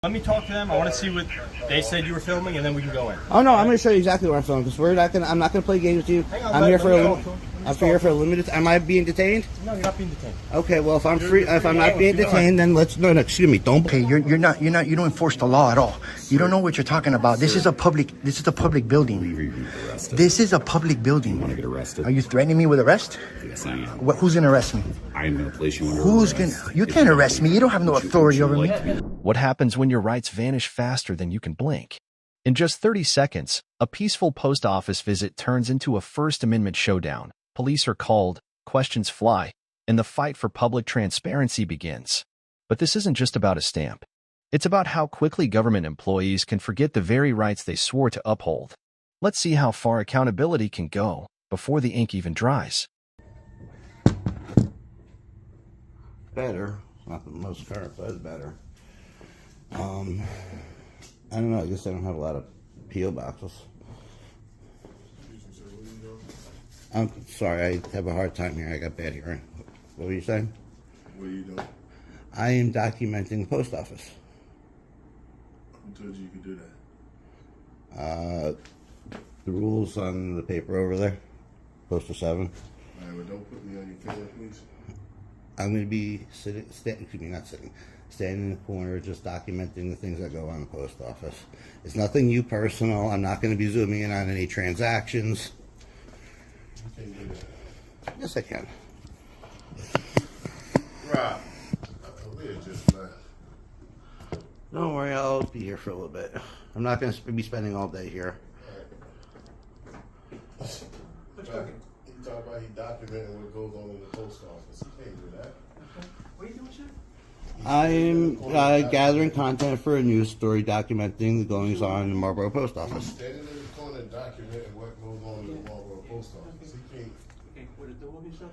Let me talk to them. I want to see what they said you were filming, and then we can go in. Oh no, I'm going to show you exactly what I'm filming because I'm not going to play games with you. I'm here for a limited. Am I being detained? No, you're not being detained. Okay, well if I'm free, if I'm not being detained, then let's no. Excuse me, don't. Okay, you don't enforce the law at all. You don't know what you're talking about. This is a public building. This is a public building. You want to get arrested? Are you threatening me with arrest? Yes, I am. Who's gonna arrest me? I'm gonna place you under Who's arrest. gonna? You can't arrest me. You don't have no authority over me. What happens when your rights vanish faster than you can blink? In just 30 seconds, a peaceful post office visit turns into a First Amendment showdown. Police are called, questions fly, and the fight for public transparency begins. But this isn't just about a stamp. It's about how quickly government employees can forget the very rights they swore to uphold. Let's see how far accountability can go before the ink even dries. Better. Not the most current, but it's better. I don't know. I guess I don't have a lot of P.O. boxes. I'm sorry. I have a hard time here. I got bad hearing. What were you saying? What are you doing? I am documenting the post office. Who told you could do that? The rules on the paper over there. Poster 7. All right, well, don't put me on your camera, please. I'm going to be standing in the corner, just documenting the things that go on the post office. It's nothing you personal. I'm not going to be zooming in on any transactions. You can't do that. Yes, I can. Rob, we're just left. Don't worry, I'll be here for a little bit. I'm not going to be spending all day here. He talking about he documenting what goes on in the post office. He can't do that. What are you doing, sir? I'm gathering content for a news story documenting the goings on in the Marlboro post office. Standing in the corner documenting what goes on in the Marlboro post office. He can't. Okay, with the door, sir?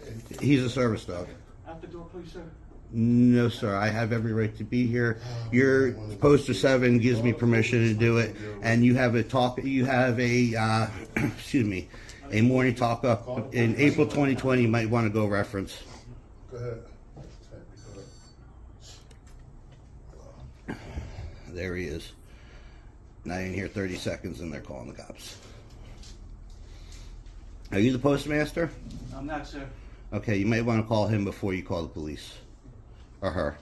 Yeah, He's a service dog. Out the door, please, sir. No, sir. I have every right to be here. Your poster 7 gives me permission to do it, and you have a talk. You have a excuse me, a morning talk up in April 2020. You might want to go reference. Go ahead. There he is. Now in here 30 seconds, and they're calling the cops. Are you the postmaster? I'm not, sir. Okay, you may want to call him before you call the police. Or her.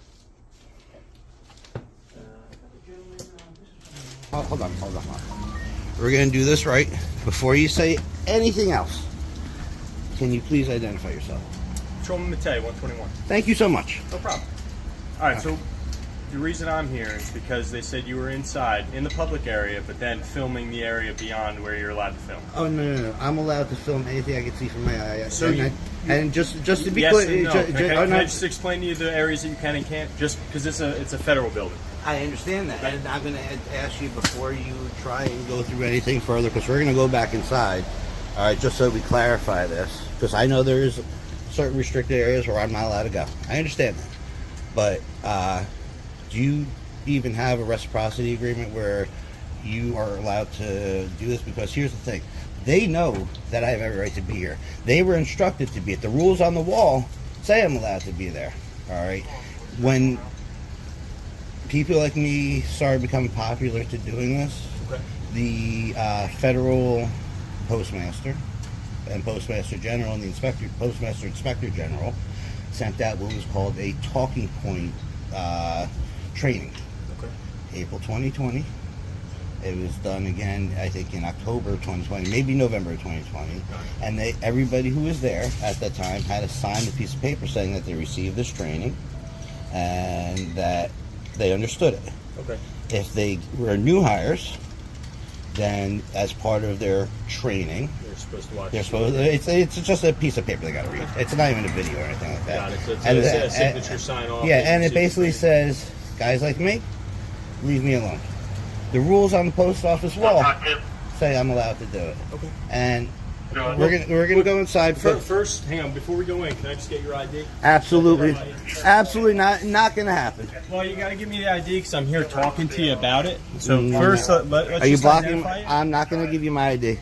Oh, hold on. We're going to do this right. Before you say anything else, can you please identify yourself? Patrolman Matei, 121. Thank you so much. No problem. All right, so the reason I'm here is because they said you were inside in the public area, but then filming the area beyond where you're allowed to film. Oh, no. I'm allowed to film anything I can see from my eye. So and just to be yes clear, and no. Can I just explain to you the areas that you can and can't? Just because it's a federal building. I understand that, and I'm going to ask you before you try and go through anything further, because we're going to go back inside, all right, just so we clarify this, because I know there's certain restricted areas where I'm not allowed to go. I understand that, but do you even have a reciprocity agreement where you are allowed to do this? Because here's the thing. They know that I have every right to be here. They were instructed to be it. The rules on the wall say I'm allowed to be there. All right. When people like me started becoming popular to doing this, the federal postmaster and postmaster general and the postmaster inspector general sent out what was called a talking point training. April 2020. It was done again, I think, in October of 2020, maybe November of 2020. And everybody who was there at that time had to sign a piece of paper saying that they received this training and that they understood it. Okay. If they were new hires, then as part of their training, They're supposed to watch. It's just a piece of paper they got to read. It's not even a video or anything like that. Got it. So it's a signature sign off. Yeah, and it basically says, guys like me, leave me alone. The rules on the post office wall say I'm allowed to do it. Okay. And we're gonna go inside first. Hang on, before we go in, can I just get your ID? Absolutely not gonna happen. Well, you got to give me the ID because I'm here talking to you about it. So first, let's are you just blocking? identify it. I'm not gonna give you my ID.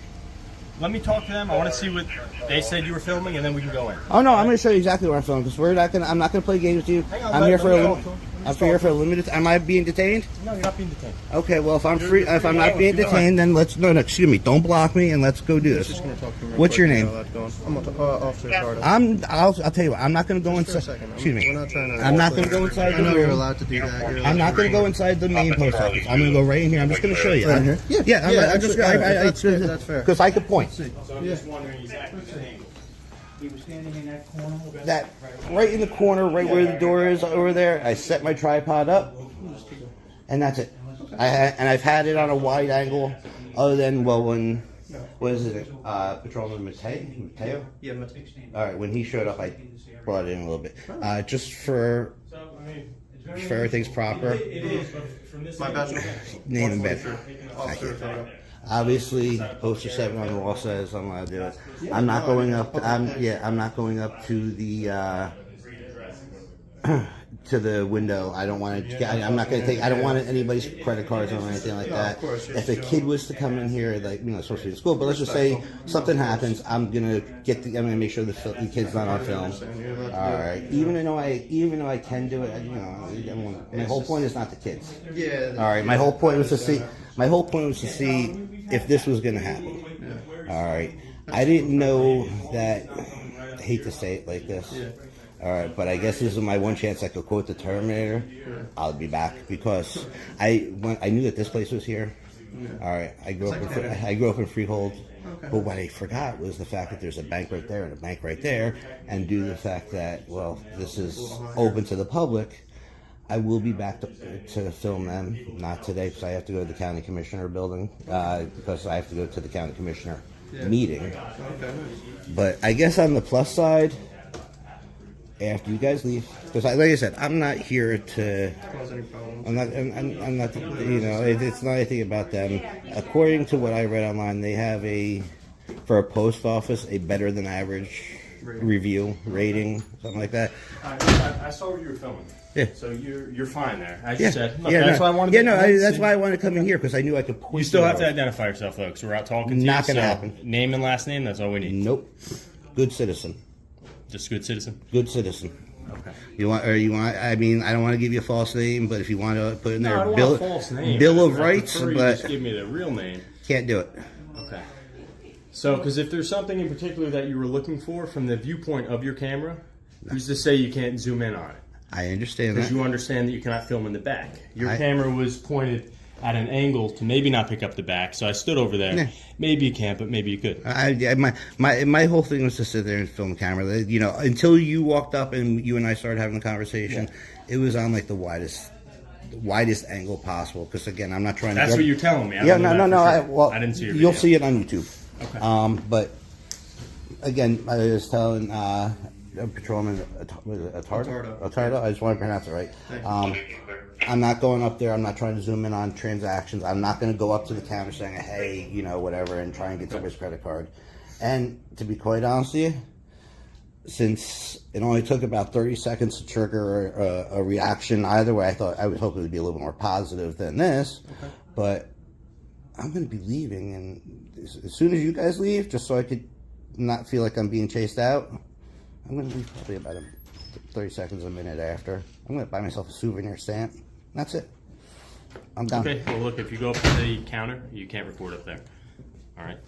Let me talk to them. I want to see what they said you were filming, and then we can go in. Oh no, I'm gonna show you exactly what I'm filming because I'm not gonna play games with you. Hang on, I'm here for a let I'm here for a limited. Am I being detained? No, you're not being detained. Okay, well, if I'm free, if I'm not being detained, then let's no, excuse me. Don't block me, and let's go do this. What's your name? I'm Officer Carter. I'll tell you what. I'm not going to go inside. Excuse me. We're not trying to. I'm not going to go inside. I know you're allowed to do that. I'm not going to go inside the main post office. I'm going to go right in here. I'm just going to show you. Right here? Yeah. That's fair. Because I could point. So I'm just wondering exactly the angle. He was standing in that corner. That right in the corner, right where the door is over there. I set my tripod up, and that's it. I've had it on a wide angle, other than when what is it? Patrolman Mateo. Yeah, All right, when he showed up, I brought it in a little bit, just for everything's proper. It is, but from this My angle, bad. Name and bed. Officer Carter. Obviously, poster 7 on the wall says I'm allowed to do it. I'm not going up. I'm not going up to the to the window. I don't want to. I'm not going to take. I don't want anybody's credit cards or anything like that. If a kid was to come in here, like supposed to be in school, but let's just say something happens, I'm gonna I'm gonna make sure the kid's not on film. All right. Even though I can do it, my whole point is not the kids. Yeah. All right. My whole point was to see. My whole point was to see if this was going to happen. All right. I didn't know that. I hate to say it like this. All right, but I guess this is my one chance I could quote the Terminator. I'll be back because I knew that this place was here. All right. I grew up in Freehold. But what I forgot was the fact that there's a bank right there and a bank right there, and due to the fact that this is open to the public. I will be back to film them, not today because I have to go to the county commissioner building, because I have to go to the county commissioner meeting. But I guess on the plus side, after you guys leave, because like I said, I'm not here to Cause any problems. I'm not, it's not anything about them. According to what I read online, they have for a post office, a better than average review rating, something like that. I saw what you were filming. Yeah. So you're fine there. I just said, look, that's why I wanted. That's why I wanted to come in here because I knew I could point. You still have to identify yourself, though, because we're out talking to you. Not gonna happen. Name and last name. That's all we need. Nope. Good citizen. Just good citizen. Good citizen. Okay. You want? I mean, I don't want to give you a false name, but if you want to put in there I don't want a false name. Bill of I Rights, prefer you but just give me the real name. Can't do it. Okay. So, because if there's something in particular that you were looking for from the viewpoint of your camera, who's to say you can't zoom in on it? I understand Because that. you understand that you cannot film in the back. Your camera was pointed at an angle to maybe not pick up the back, so I stood over there. Yeah. Maybe you can't, but maybe you could. My whole thing was to sit there and film the camera. Until you walked up and you and I started having the conversation, it was on like the widest angle possible. Because again, I'm not trying to. That's what you're telling me. No. I didn't see your You'll video. see it on YouTube. Okay. But again, I was telling Patrolman Atardo. I just want to pronounce it right. I'm not going up there. I'm not trying to zoom in on transactions. I'm not going to go up to the camera saying, hey, whatever, and try and get somebody's credit card. And to be quite honest with you, since it only took about 30 seconds to trigger a reaction either way, I would hope it would be a little more positive than this. Okay. But I'm going to be leaving, and as soon as you guys leave, just so I could not feel like I'm being chased out, I'm going to leave probably about 30 seconds, a minute after. I'm going to buy myself a souvenir stamp. That's it. I'm done. Okay, well, look, if you go up to the counter, you can't record up there. All right?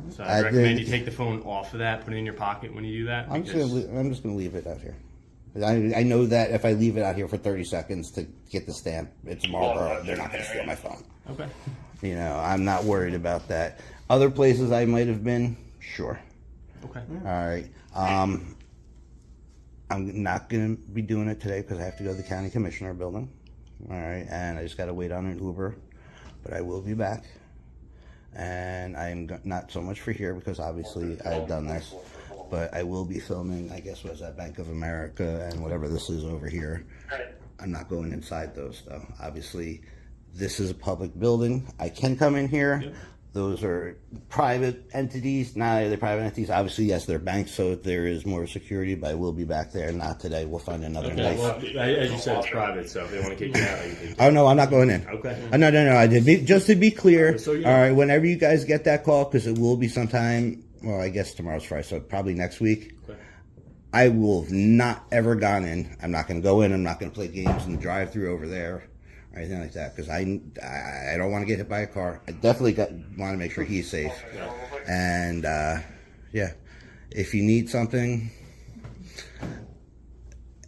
So I recommend you take the phone off of that, put it in your pocket when you do that. I'm just going to leave it out here. I know that if I leave it out here for 30 seconds to get the stamp, it's Marlboro. They're not going to steal my phone. Okay. I'm not worried about that. Other places I might have been, sure. Okay. All right. I'm not going to be doing it today because I have to go to the county commissioner building. All right. And I just got to wait on an Uber. But I will be back. And I'm not so much for here because obviously I've done this. But I will be filming, I guess, was that Bank of America and whatever this is over here. I'm not going inside those, though. Obviously, this is a public building. I can come in here. Yep. Those are private entities. Not they're private entities. Obviously, yes, they're banks, so there is more security, but I will be back there. Not today. We'll find another place. Well, as you said, it's private, so if they want to kick you out, you can. Oh, no, I'm not going in. Okay. No. I did. Just to be clear, So all right, whenever you guys get that call, because it will be sometime, well, I guess tomorrow's Friday, so probably next week. Okay. I will have not ever gone in. I'm not going to go in. I'm not going to play games in the drive-through over there or anything like that because I don't want to get hit by a car. I definitely want to make sure he's safe. And yeah, if you need something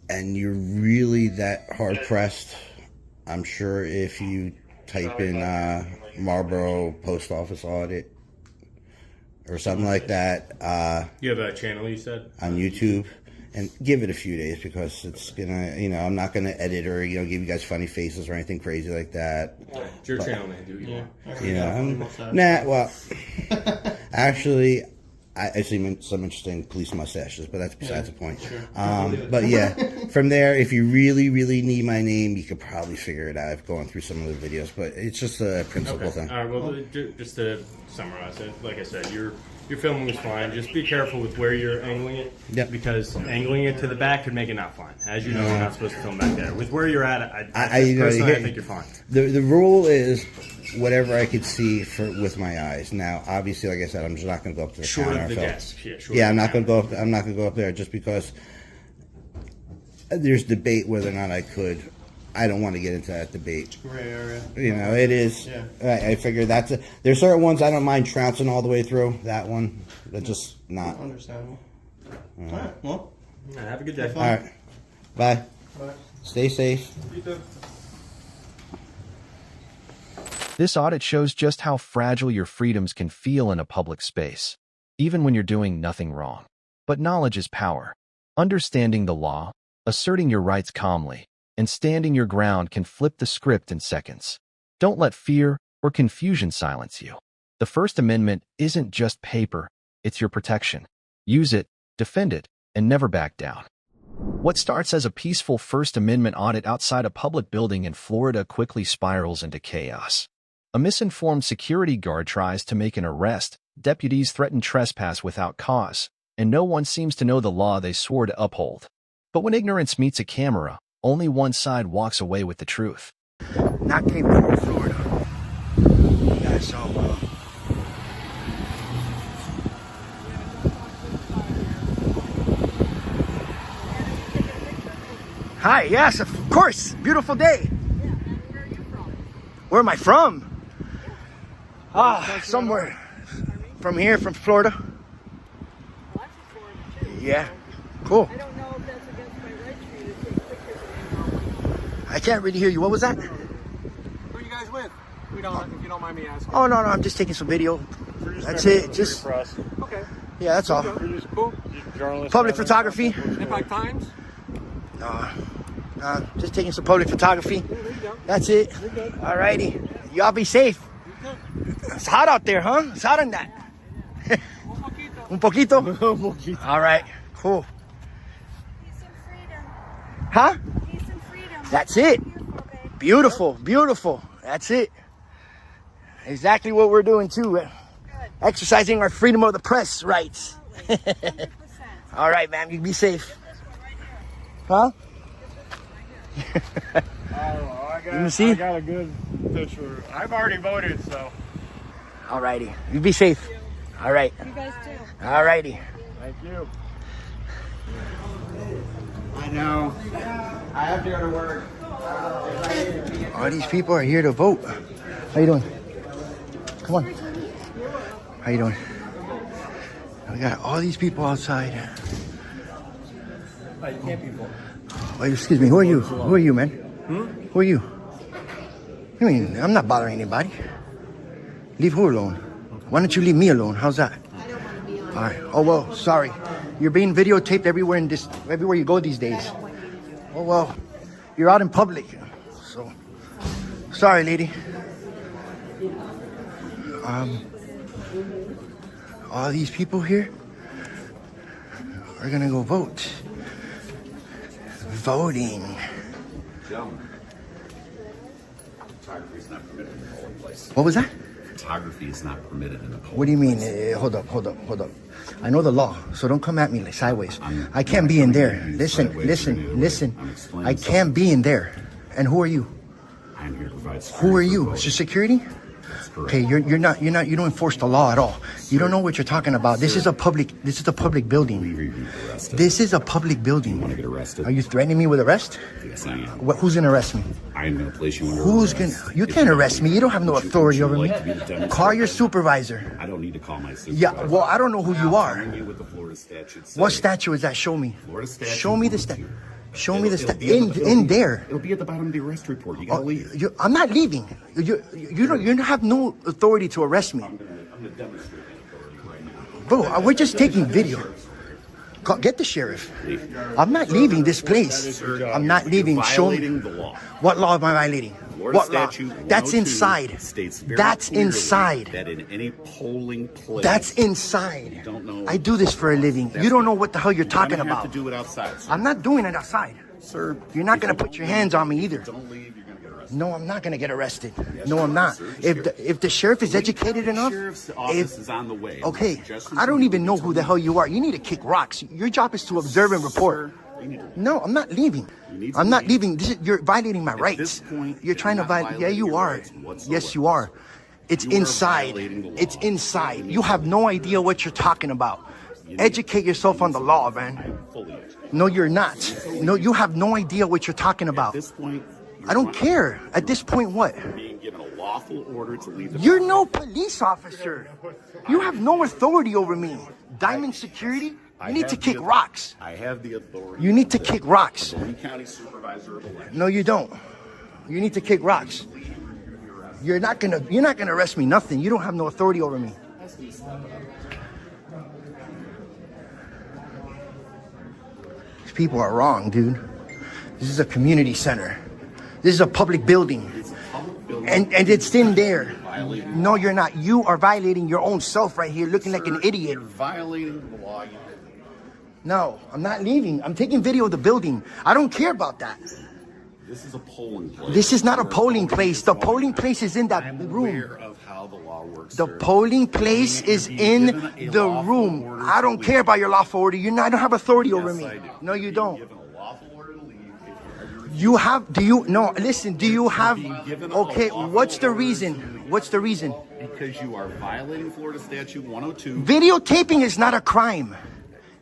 and you're really that hard pressed, I'm sure if you type in Marlboro Post Office Audit or something like that. You have a channel, you said? On YouTube. And give it a few days because it's gonna, I'm not gonna edit or, give you guys funny faces or anything crazy like that. It's your channel, man. Do what you want. Well, actually, I see some interesting police mustaches, but that's besides the point. Sure. But yeah, from there, if you really, really need my name, you could probably figure it out. I've gone through some of the videos, but it's just a principle thing. All right, well, just to summarize it, like I said, your filming was fine. Just be careful with where you're angling it. Yep. Because angling it to the back could make it not fine. As you know, you're not supposed to film back there. With where you're at, I think you're fine. The rule is whatever I could see with my eyes. Now, obviously, like I said, I'm just not going to go up to the counter. I'm not going to go up. I'm not going to go up there just because there's debate whether or not I could. I don't want to get into that debate. Gray area. It is. Yeah. I figure there's certain ones I don't mind trouncing all the way through. That one, that's just not. Understandable. All right. Well, have a good day. All right. Bye. Bye. Stay safe. You too. This audit shows just how fragile your freedoms can feel in a public space, even when you're doing nothing wrong. But knowledge is power. Understanding the law, asserting your rights calmly, and standing your ground can flip the script in seconds. Don't let fear or confusion silence you. The First Amendment isn't just paper, it's your protection. Use it, defend it, and never back down. What starts as a peaceful First Amendment audit outside a public building in Florida quickly spirals into chaos. A misinformed security guard tries to make an arrest, deputies threaten trespass without cause, and no one seems to know the law they swore to uphold. But when ignorance meets a camera, only one side walks away with the truth. Not Cape Coral, Florida. That's all. Hi, yes, of course. Beautiful day. Where are you from? Where am I from? Somewhere. From here, from Florida. Well, I'm from Florida too. Yeah, cool. I don't know if that's against my rights for you to take pictures of me. I can't really hear you. What was that? who are you guys with? If you don't mind me asking. Oh, no, I'm just taking some video. That's it. Just, Okay. yeah, that's all. You're cool. Public photography. Impact Times. No, just taking some public photography. There you go. That's it. You're good. Alrighty. Y'all be safe. It's hot out there, huh? It's hot in that. Un poquito? All right. Cool. Peace and freedom. Huh? Peace and freedom. That's it. Beautiful, babe. Beautiful. Beautiful. That's it. Exactly what we're doing, too. Good. Exercising our freedom of the press rights. Absolutely. 100%. All right, ma'am. You be safe. This one right here. Huh? Let me see. I got a good picture. I've already voted, so. Alrighty. You be safe. All right. You guys too. Alrighty. Thank you. I know. I have to go to work. All these people are here to vote. How you doing? Come on. How you doing? We got all these people outside. You can't be voting. Wait, excuse me. Who are you? Who are you, man? Who are you? I mean, I'm not bothering anybody. Leave who alone? Why don't you leave me alone? How's that? I don't want to be on. All right. Oh well, sorry. You're being videotaped everywhere you go these days. Oh well, you're out in public, so sorry, lady. All these people here are gonna go vote. Voting. Photography is not permitted in the polling place. What was that? Photography is not permitted in the polling. What do you mean? Hold up. I know the law, so don't come at me like sideways. I can't be in there. Listen. I can't be in there. And who are you? I'm here to provide security. Who are for you? voters. Is your security? Okay, you don't enforce the law at all. You don't know what you're talking about. This is a public building. This is a public building. You want to get arrested? Are you threatening me with arrest? Yes, I am. Who's gonna arrest me? I'm going to place you under Who's arrest. gonna? You can't arrest me. You don't have no authority over me. Call your supervisor. I don't need to call my supervisor. Yeah, well, I don't know who you are. Telling you what the Florida statute says. What statute is that? Show me. Florida statute. Show me the statute. Show me the It'll statute. be In there. It'll be at the bottom of the arrest report. You gotta leave. I'm not leaving. You have no authority to arrest me. I'm gonna demonstrate that authority right now. Bro, we're just taking video. Get the sheriff. I'm not leaving this place. I'm not leaving. Show me. Violating the law. What law am I violating? Florida What law? statute That's 102 inside. States very That's clearly inside. That in any polling place. That's inside. You don't know. I do this for a living. You don't know what the hell you're talking You're gonna about. have to do it outside, sir. I'm not doing it outside. Sir, You're not going to put your hands on me either. Don't leave. You're gonna get arrested. No, I'm not going to get arrested. No, I'm not. If the sheriff is educated enough, Sheriff's office is on the way. okay, I don't even know who the hell you are. You need to kick rocks. Your job is to observe and report. No, I'm not leaving. I'm not leaving. You're violating my rights. You're trying to violate. Yeah, you are. Yes, you are. It's inside. It's inside. You have no idea what you're talking about. Educate yourself on the law, man. No, you're not. No, you have no idea what you're talking about. At this point, I don't care. At this point, what? being given a lawful order to leave the You're no police officer. You have no authority over me. Diamond Security, you need to kick rocks. I have the authority. You need to kick rocks. The Lee County Supervisor of Elections. No, you don't. You need to kick rocks. You're not gonna arrest me. Nothing. You don't have no authority over me. These people are wrong, dude. This is a community center. This is a public building. And it's in there. No, you're not. You are violating your own self right here, looking like an idiot. You're violating the law. No, I'm not leaving. I'm taking video of the building. I don't care about that. This is a polling place. This is not a polling place. The polling place is in that room. Aware of how the law works. The polling place is in the room. I don't care about your lawful order. I don't have authority over me. No, you don't. You have, do you, no, listen, do you have, okay, what's the reason? What's the reason? Because you are violating Florida Statute 102. Videotaping is not a crime.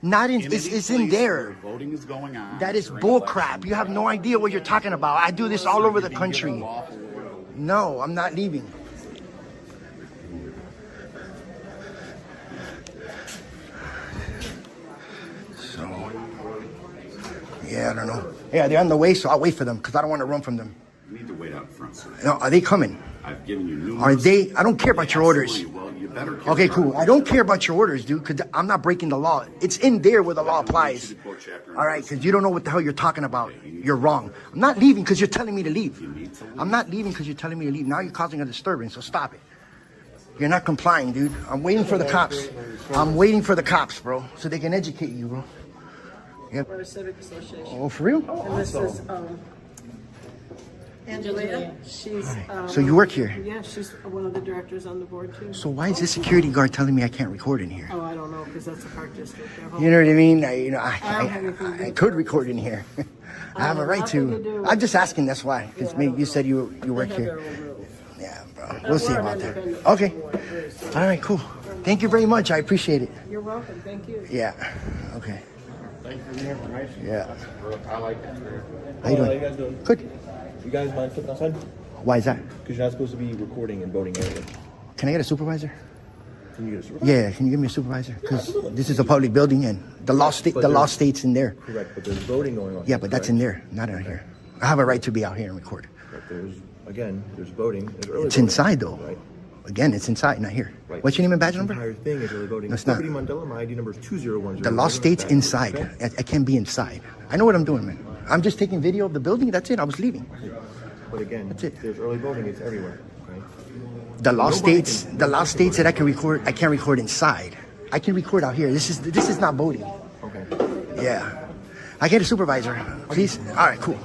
Not in, it's in there. Voting is going on. That is bull crap. You have no idea what you're talking about. I do this all over the country. No, I'm not leaving. So, yeah, I don't know. Yeah, they're on the way, so I'll wait for them because I don't want to run from them. You need to wait out front, sir. No, are they coming? I've given you numerous. Are they? I don't care about your orders. Well, you better care Okay, about cool. I don't care about your orders, dude, because I'm not breaking the law. It's in there where the law applies. All right, because you don't know what the hell you're talking about. You're wrong. I'm not leaving because you're telling me to leave. I'm not leaving because you're telling me to leave. Now you're causing a disturbance, so stop it. You're not complying, dude. I'm waiting for the cops. I'm waiting for the cops, bro, so they can educate you, bro. Yep. We're a civic association. Oh, for real? And this is Angelina. She's So you work here? yeah, she's one of the directors on the board too. So why is this security guard telling me I can't record in here? Oh, I don't know, because that's a park district. You know what I mean? I I could record in here. I have a right to. I'm just asking. That's why. Because you said you work here. Yeah, bro. We'll see about that. Okay. All right. Cool. Thank you very much. I appreciate it. You're welcome. Thank you. Yeah. Okay. Thank you for the information. Yeah. I like it. How you How you doing? guys doing? Good. You guys mind stepping outside? Why is that? Because you're not supposed to be recording in voting areas. Can I get a supervisor? Can you get a supervisor? Yeah. Can you give me a supervisor? Because this is a public building and the law states in there. Correct, but there's voting going on. Yeah, but that's in there, not out here. I have a right to be out here and record. But there's voting. There's early It's voting, inside though. Right. Again, it's inside, not here. Right. What's your name and badge The number? entire thing is early voting. No, it's not. Deputy Mandela, my ID number is 2010. The law states inside. Okay? I can't be inside. I know what I'm doing, man. I'm just taking video of the building. That's it. I was leaving. But again, That's it. there's early voting. It's everywhere. Okay? The law states that I can record. I can't record inside. I can record out here. This is not voting. Okay. Yeah. I get a supervisor, please. All right. Cool.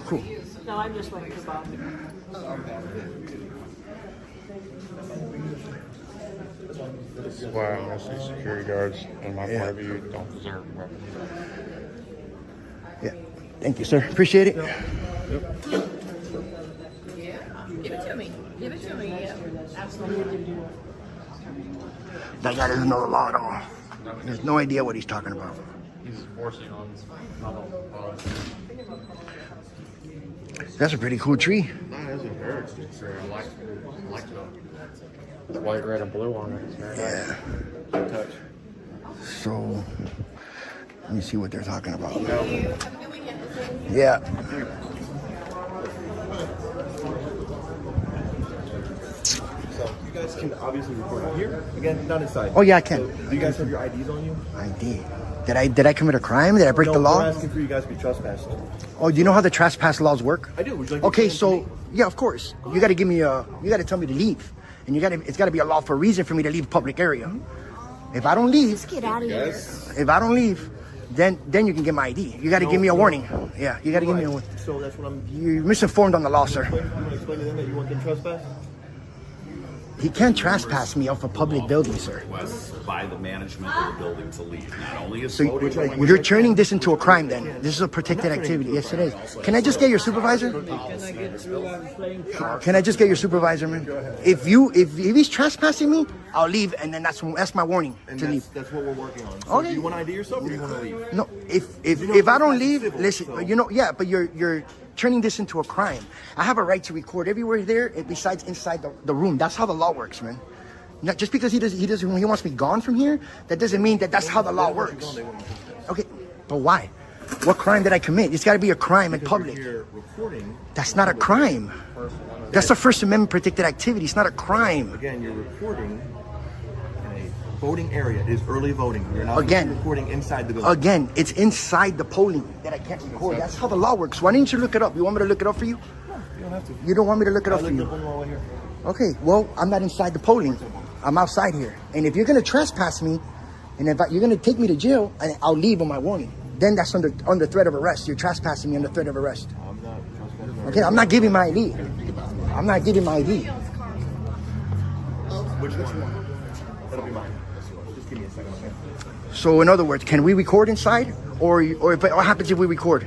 No, I'm just waiting for Bob. This is why I'm missing security guards, in my point of view, don't deserve them. Yeah. Thank you, sir. Appreciate it. Give it to me. Give it assuming you absolutely. That guy doesn't know the law at all. He has no idea what he's talking about. He's forcing on That's a pretty cool tree. That is a very good tree. I like it. White, red, and blue on it. It's very nice. Yeah. Touch. So, let me see what they're talking about. Yeah. So you guys can obviously record out here. Again, not inside. Oh yeah, I can. So, do you guys have your IDs on you? ID. Did I commit a crime? Did I break the law? We're asking for you guys to be trespassed. Oh, do you know how the trespass laws work? I do. Would you like Okay, to so yeah, of course. You got to give me a. You got to tell me to leave, and it's got to be a lawful reason for me to leave public area. If I don't leave, Let's get out of here. if I don't leave, then you can get my ID. You got to give me a warning. Yeah, you got to give me a warning. So that's what I'm. You're misinformed on the law, sir. You want to explain to them that you want them trespass? He can't trespass me off a public building, sir. Requests by the management of the building to leave. Not only is So you're turning this into a crime then. This is a protected activity. Yes, it is. Can I just get your supervisor? Can I just get your supervisor, man? If he's trespassing me, I'll leave, and then that's my warning to leave. That's what we're working on. So Okay. do you want to ID yourself or do you want to leave? No, if I don't leave, listen, yeah, but you're turning this into a crime. I have a right to record everywhere there, besides inside the room. That's how the law works, man. Not just because he wants me gone from here, that doesn't mean that's how the law works. Okay, but why? What crime did I commit? It's got to be a crime in public. That's not a crime. That's a First Amendment protected activity. It's not a crime. Again, you're recording in a voting area. It is early voting. You're not recording inside the building. Again, it's inside the polling that I can't record. That's how the law works. Why didn't you look it up? You want me to look it up for you? No, you don't have to. You don't want me to look it up for you? Okay, well, I'm not inside the polling. I'm outside here. And if you're going to trespass me, and if you're going to take me to jail, and I'll leave on my warning. Then that's under threat of arrest. You're trespassing me under threat of arrest. I'm not trespassing. Okay, I'm not giving my ID. I'm not giving my ID. Which one? That'll be mine. Just give me a second, okay? So in other words, can we record inside? Or what happens if we record?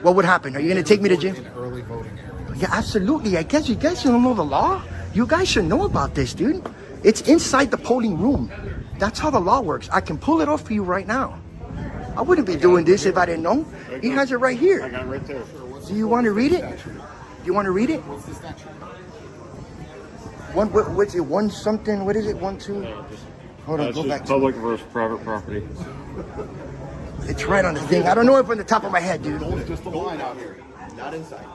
What would happen? Are you going to take me to jail? Early voting area. Yeah, absolutely. I guess you guys don't know the law. You guys should know about this, dude. It's inside the polling room. That's how the law works. I can pull it off for you right now. I wouldn't be doing this if I didn't know. He has it right here. I got it right there. Do you want to read it? Do you want to read it? What's the statute? What's it? One something? What is it? 1, 2. Hold on. Go back. Public versus private property. It's right on the thing. I don't know it from the top of my head, dude. Just the line out here, not inside.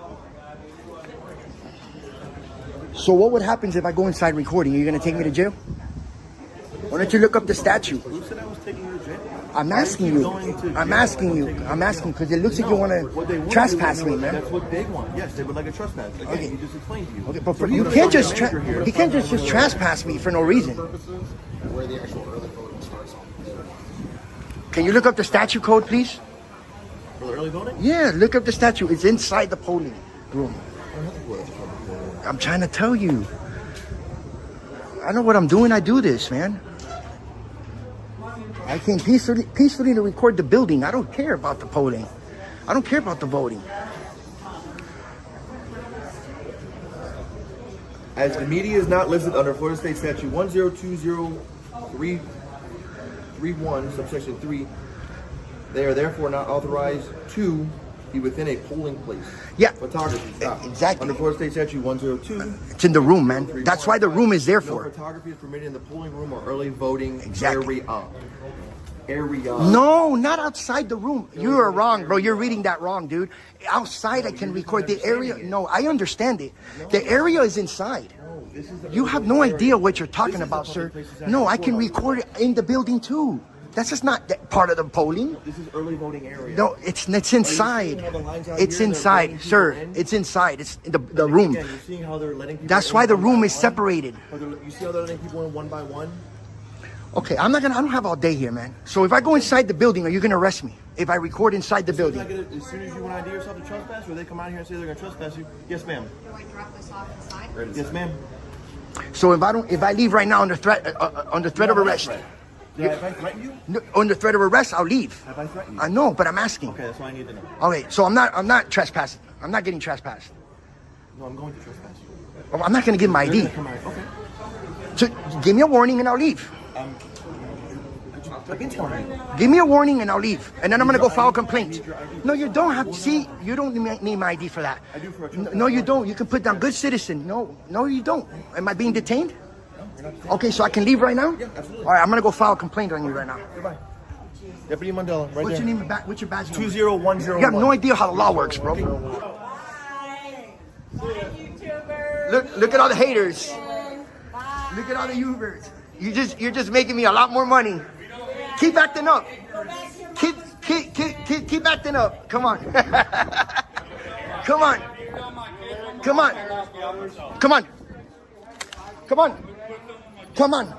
So what would happen if I go inside recording? Are you going to take me to jail? Why don't you look up the statute? Who said I was taking you to jail? I'm asking you. I'm asking because it looks like you want to trespass me, man. That's what they want. Yes, they would like a trespass. Again, Okay. he just explained to you. Okay, but you can't just trespass me for no reason. Where the actual early voting starts on. Can you look up the statute code, please? For the early voting? Yeah, look up the statute. It's inside the polling room. I'm trying to tell you. I know what I'm doing. I do this, man. I came peacefully to record the building. I don't care about the polling. I don't care about the voting. As the media is not listed under Florida State Statute 1020331, subsection 3, they are therefore not authorized to be within a polling place. Yeah. Photography. Stop. Exactly. Under Florida State Statute 102. It's in the room, man. That's why the room is there No for. photography is permitted in the polling room or early voting Exactly. area. No, not outside the room. You are wrong, bro. You're reading that wrong, dude. Outside, I can record the area. No, I understand it. The area is inside. You have no idea what you're talking about, sir. No, I can record it in the building too. That's just not part of the polling. This is early voting area. No, it's inside. It's inside, sir. It's inside. It's the room. Again, you're seeing how they're letting people That's in why the one room by is one? separated. You see how they're letting people in one by one? Okay, I don't have all day here, man. So if I go inside the building, are you gonna arrest me? If I record inside the building? As soon as you want to ID yourself to trespass, or they come out here and say they're going to trespass you? Yes, ma'am. Do I drop this off inside? Yes, ma'am. So if I leave right now under threat of arrest, Yeah, have I threatened you? no, under threat of arrest, I'll leave. Have I threatened you? I know, but I'm asking. Okay, that's all I need to know. Okay, so I'm not trespassing. I'm not getting trespassed. No, I'm going to trespass you. Oh, I'm not going to give my ID. Okay. So give me a warning and I'll leave. I've been telling you. Give me a warning and I'll leave. And then I'm going to go file a complaint. No, you don't have to. See, you don't need my ID for that. I do for a No, you don't. You can put down good citizen. No, you don't. Am I being detained? Okay, so I can leave right now? Yeah, absolutely. All right, I'm going to go file a complaint on you right now. Goodbye. Deputy Mandela, right What's there. your name? What's your badge number? 20101. You have no idea how the law works, bro. Bye. Bye, YouTubers. Look at all the haters. Bye. Look at all the YouTubers. You're just making me a lot more money. Keep acting up. Keep acting up. Come on. Come on. Come on. Come on. Come on. Come on.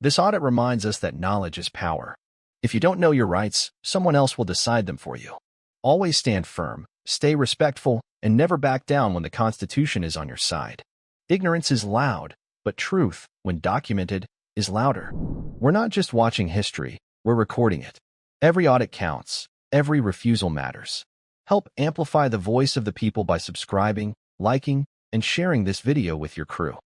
This audit reminds us that knowledge is power. If you don't know your rights, someone else will decide them for you. Always stand firm, stay respectful, and never back down when the Constitution is on your side. Ignorance is loud, but truth, when documented, is louder. We're not just watching history, we're recording it. Every audit counts. Every refusal matters. Help amplify the voice of the people by subscribing, liking, and sharing this video with your crew.